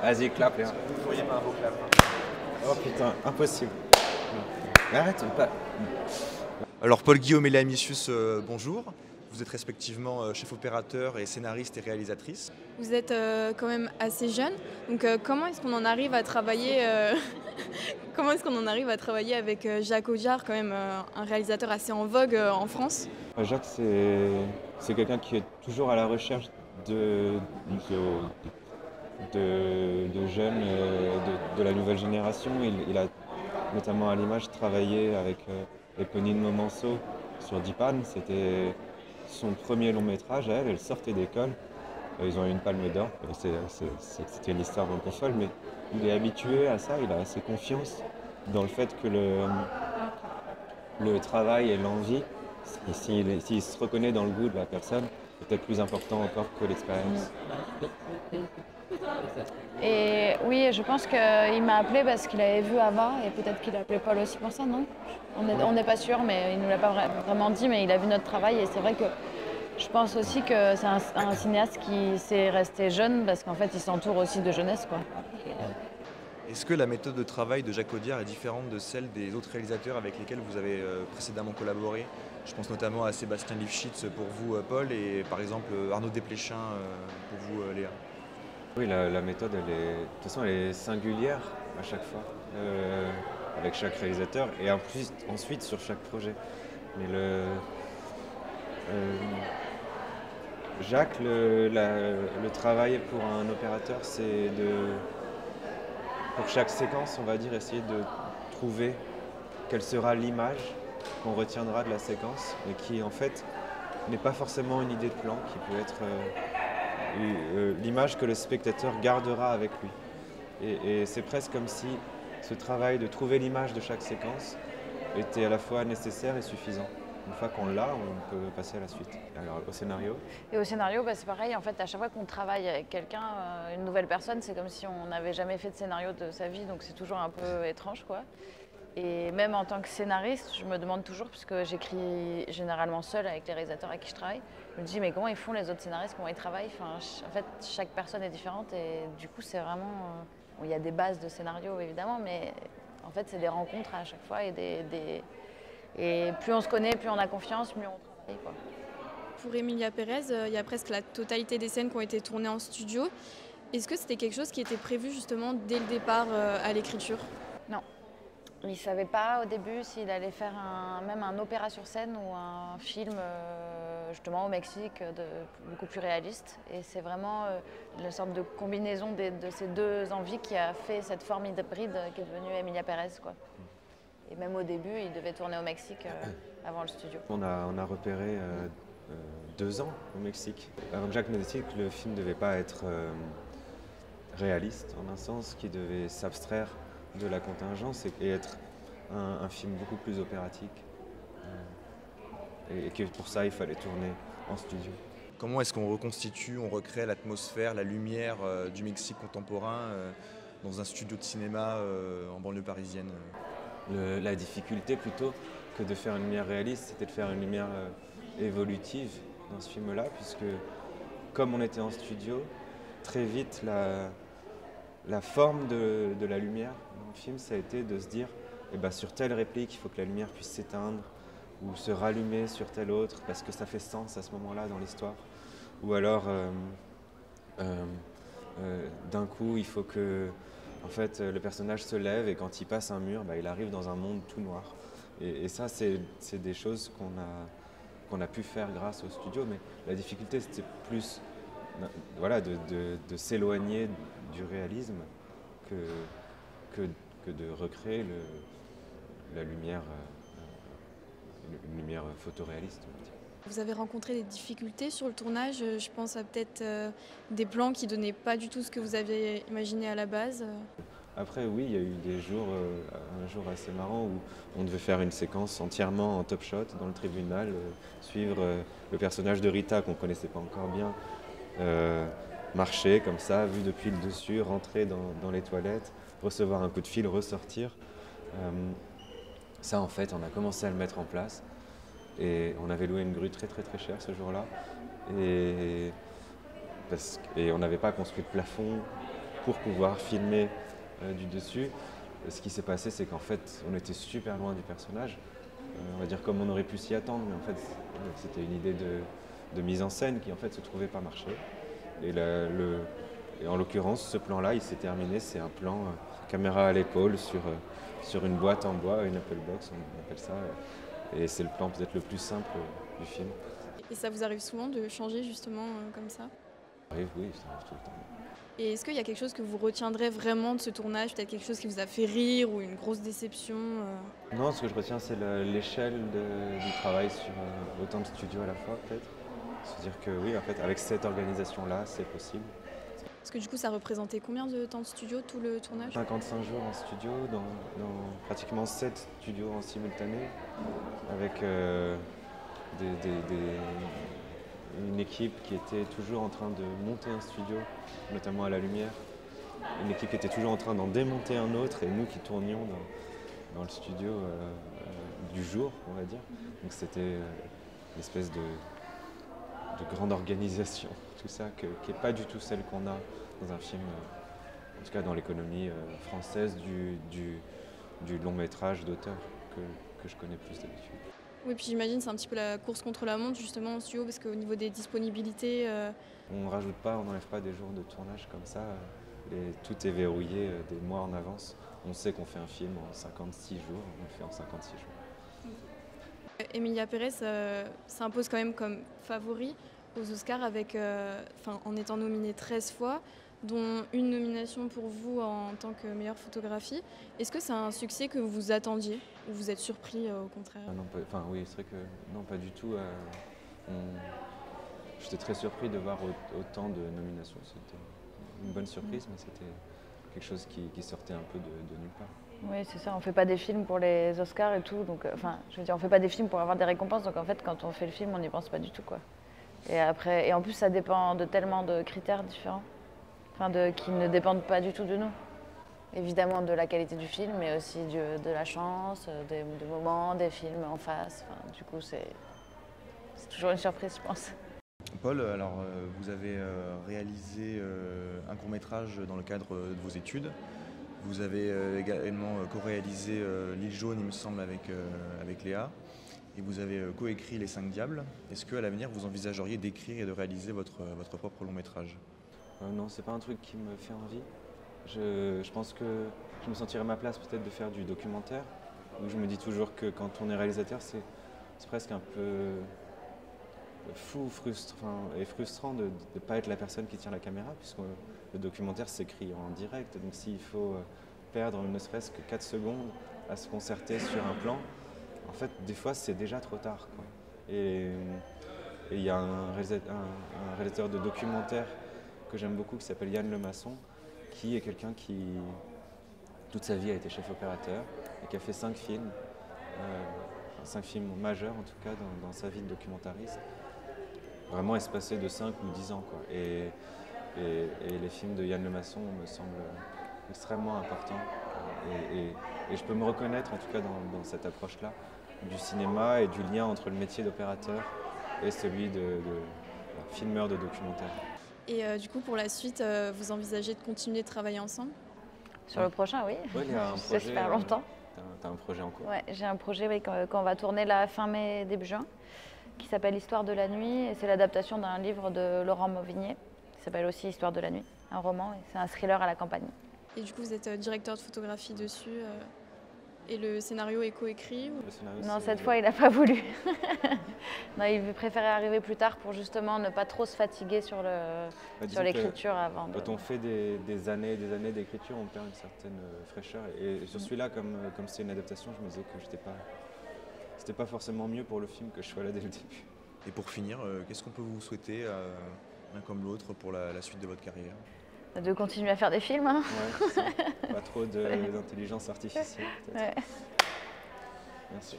Vas-y, clap. Vous pourriez pas un beau clap. Oh putain, impossible. Arrête, pas. Alors Paul-Guillaume et Léa Missius, bonjour. Vous êtes respectivement chef opérateur et scénariste et réalisatrice. Vous êtes quand même assez jeune, donc comment est-ce qu'on en arrive à travailler comment est-ce qu'on en arrive à travailler avec Jacques Audiard, quand même un réalisateur assez en vogue en France? Jacques, c'est quelqu'un qui est toujours à la recherche de jeunes de la nouvelle génération. Il a notamment à l'image travaillé avec Éponine Momenceau sur Dipan. C'était son premier long métrage à elle. Elle sortait d'école. Ils ont eu une palme d'or. C'était une histoire un peu folle, mais il est habitué à ça. Il a assez confiance dans le fait que le travail et l'envie, s'il se reconnaît dans le goût de la personne, c'est peut-être plus important encore que l'expérience. Et oui, je pense qu'il m'a appelé parce qu'il avait vu Ava et peut-être qu'il a appelé Paul aussi pour ça, non? On n'est pas sûr, mais il ne nous l'a pas vraiment dit, mais il a vu notre travail et c'est vrai que je pense aussi que c'est un cinéaste qui s'est resté jeune parce qu'en fait il s'entoure aussi de jeunesse, quoi. Est-ce que la méthode de travail de Jacques Audiard est différente de celle des autres réalisateurs avec lesquels vous avez précédemment collaboré? Je pense notamment à Sébastien Lifshitz pour vous, Paul, et par exemple Arnaud Desplechin pour vous, Léa. Oui, la méthode, de toute façon, elle est singulière à chaque fois, avec chaque réalisateur et en plus, ensuite sur chaque projet. Mais Jacques, le travail pour un opérateur, c'est pour chaque séquence, on va dire, essayer de trouver quelle sera l'image qu'on retiendra de la séquence et qui, en fait, n'est pas forcément une idée de plan, qui peut être l'image que le spectateur gardera avec lui. Et c'est presque comme si ce travail de trouver l'image de chaque séquence était à la fois nécessaire et suffisant. Une fois qu'on l'a, on peut passer à la suite. Alors, au scénario? Et au scénario, c'est pareil. En fait, à chaque fois qu'on travaille avec quelqu'un, une nouvelle personne, c'est comme si on n'avait jamais fait de scénario de sa vie, donc c'est toujours un peu étrange, quoi. Et même en tant que scénariste, je me demande toujours, puisque j'écris généralement seule avec les réalisateurs avec qui je travaille, je me dis mais comment ils font les autres scénaristes, comment ils travaillent, enfin, en fait, chaque personne est différente et du coup c'est vraiment... il y a des bases de scénario évidemment, mais en fait c'est des rencontres à chaque fois et plus on se connaît, plus on a confiance, mieux on travaille, quoi. Pour Emilia Pérez, il y a presque la totalité des scènes qui ont été tournées en studio. Est-ce que c'était quelque chose qui était prévu justement dès le départ à l'écriture? Non. Il ne savait pas au début s'il allait faire même un opéra sur scène ou un film justement au Mexique beaucoup plus réaliste. Et c'est vraiment une sorte de combinaison de ces deux envies qui a fait cette forme hybride qui est devenue Emilia Pérez, quoi. Et même au début, il devait tourner au Mexique avant le studio. On a repéré 2 ans au Mexique. Alors Jacques nous a dit que le film ne devait pas être réaliste, en un sens, qu'il devait s'abstraire de la contingence et être un film beaucoup plus opératique. Et que pour ça, il fallait tourner en studio. Comment est-ce qu'on reconstitue, on recrée l'atmosphère, la lumière du Mexique contemporain dans un studio de cinéma en banlieue parisienne? La difficulté, plutôt que de faire une lumière réaliste, c'était de faire une lumière évolutive dans ce film-là, puisque comme on était en studio, très vite, la forme de la lumière dans le film, ça a été de se dire sur telle réplique, il faut que la lumière puisse s'éteindre ou se rallumer sur telle autre, parce que ça fait sens à ce moment-là dans l'histoire. Ou alors, d'un coup, il faut que le personnage se lève et quand il passe un mur, il arrive dans un monde tout noir. Et ça, c'est des choses qu'on a pu faire grâce au studio, mais la difficulté, c'était plus de s'éloigner du réalisme que de recréer la lumière, une lumière photoréaliste. Vous avez rencontré des difficultés sur le tournage, je pense à peut-être des plans qui ne donnaient pas du tout ce que vous aviez imaginé à la base. Après oui, il y a eu des jours, un jour assez marrant où on devait faire une séquence entièrement en top shot dans le tribunal, suivre le personnage de Rita qu'on ne connaissait pas encore bien, marcher comme ça, vu depuis le dessus, rentrer dans les toilettes, recevoir un coup de fil, ressortir. Ça en fait, on a commencé à le mettre en place et on avait loué une grue très chère ce jour-là et on n'avait pas construit de plafond. pour pouvoir filmer du dessus. Ce qui s'est passé, c'est qu'en fait, on était super loin du personnage. On va dire comme on aurait pu s'y attendre, mais en fait, c'était une idée de mise en scène qui en fait se trouvait pas marcher. Et en l'occurrence, ce plan-là, il s'est terminé. C'est un plan caméra à l'épaule sur une boîte en bois, une Apple Box, on appelle ça. Et c'est le plan peut-être le plus simple du film. Et ça vous arrive souvent de changer justement comme ça? Ça arrive, oui, ça arrive tout le temps. Et est-ce qu'il y a quelque chose que vous retiendrez vraiment de ce tournage? Peut-être quelque chose qui vous a fait rire ou une grosse déception? Non, ce que je retiens, c'est l'échelle du travail sur autant de studios à la fois, peut-être. C'est-à-dire que oui, en fait, avec cette organisation-là, c'est possible. Parce que du coup, ça représentait combien de temps de studio, tout le tournage? 55 jours en studio, dans pratiquement 7 studios en simultané, avec une équipe qui était toujours en train de monter un studio, notamment à la lumière. Une équipe qui était toujours en train d'en démonter un autre, et nous qui tournions dans le studio du jour, on va dire. Donc c'était une espèce de grande organisation, tout ça, qui n'est pas du tout celle qu'on a dans un film, en tout cas dans l'économie française du long métrage d'auteur que je connais plus d'habitude. Oui, puis j'imagine c'est un petit peu la course contre la montre justement en studio, parce qu'au niveau des disponibilités... On ne rajoute pas, on n'enlève pas des jours de tournage comme ça, tout est verrouillé des mois en avance. On sait qu'on fait un film en 56 jours, on le fait en 56 jours. Emilia Pérez s'impose quand même comme favori aux Oscars en étant nominée 13 fois, dont une nomination pour vous en tant que meilleure photographie. Est-ce que c'est un succès que vous attendiez ou vous êtes surpris au contraire? Non, oui, c'est vrai que non, pas du tout. J'étais très surpris de voir autant de nominations. C'était une bonne surprise, mais c'était quelque chose qui sortait un peu de nulle part. Oui, c'est ça, on fait pas des films pour les Oscars et tout, donc je veux dire, on fait pas des films pour avoir des récompenses, donc en fait, quand on fait le film, on n'y pense pas du tout, quoi. Et en plus, ça dépend de tellement de critères différents, qui ne dépendent pas du tout de nous. Évidemment de la qualité du film, mais aussi de la chance, des moments, des films en face. Du coup, c'est toujours une surprise, je pense. Paul, alors vous avez réalisé un court-métrage dans le cadre de vos études. Vous avez également co-réalisé L'île jaune, il me semble, avec Léa. Et vous avez coécrit Les 5 Diables. Est-ce qu'à l'avenir, vous envisageriez d'écrire et de réaliser votre propre long-métrage? Non, c'est pas un truc qui me fait envie. Je pense que je me sentirais à ma place peut-être de faire du documentaire. Donc je me dis toujours que quand on est réalisateur, c'est presque un peu fou, frustrant de ne pas être la personne qui tient la caméra, puisque le documentaire s'écrit en direct. Donc s'il faut perdre ne serait-ce que 4 secondes à se concerter sur un plan, en fait, des fois, c'est déjà trop tard, quoi. Et il y a un réalisateur de documentaire que j'aime beaucoup qui s'appelle Yann Lemasson, qui est quelqu'un qui, toute sa vie, a été chef opérateur et qui a fait 5 films, 5 films majeurs en tout cas dans sa vie de documentariste, vraiment espacés de 5 ou 10 ans, quoi. Et les films de Yann Lemasson me semblent extrêmement importants. Et je peux me reconnaître en tout cas dans cette approche-là du cinéma et du lien entre le métier d'opérateur et celui de filmeur de documentaire. Et du coup, pour la suite, vous envisagez de continuer de travailler ensemble? Sur le prochain, oui. Ouais, il y a un projet. J'espère longtemps. T'as un projet en cours? Ouais, j'ai un projet qu'on va tourner la fin mai, début juin, qui s'appelle Histoire de la nuit. Et c'est l'adaptation d'un livre de Laurent Mauvigné, qui s'appelle aussi Histoire de la nuit, un roman. C'est un thriller à la campagne. Et du coup, vous êtes directeur de photographie dessus et le scénario est coécrit ou... Non, cette fois, il n'a pas voulu. Non, il préférait arriver plus tard pour justement ne pas trop se fatiguer sur l'écriture avant. Quand on fait des années et des années d'écriture, on perd une certaine fraîcheur. Et sur celui-là, comme c'est une adaptation, je me disais que c'était pas forcément mieux pour le film que je sois là dès le début. Et pour finir, qu'est-ce qu'on peut vous souhaiter, l'un comme l'autre, pour la suite de votre carrière? De continuer à faire des films. Hein. Ouais, pas trop d'intelligence artificielle, peut-être. Ouais. Merci.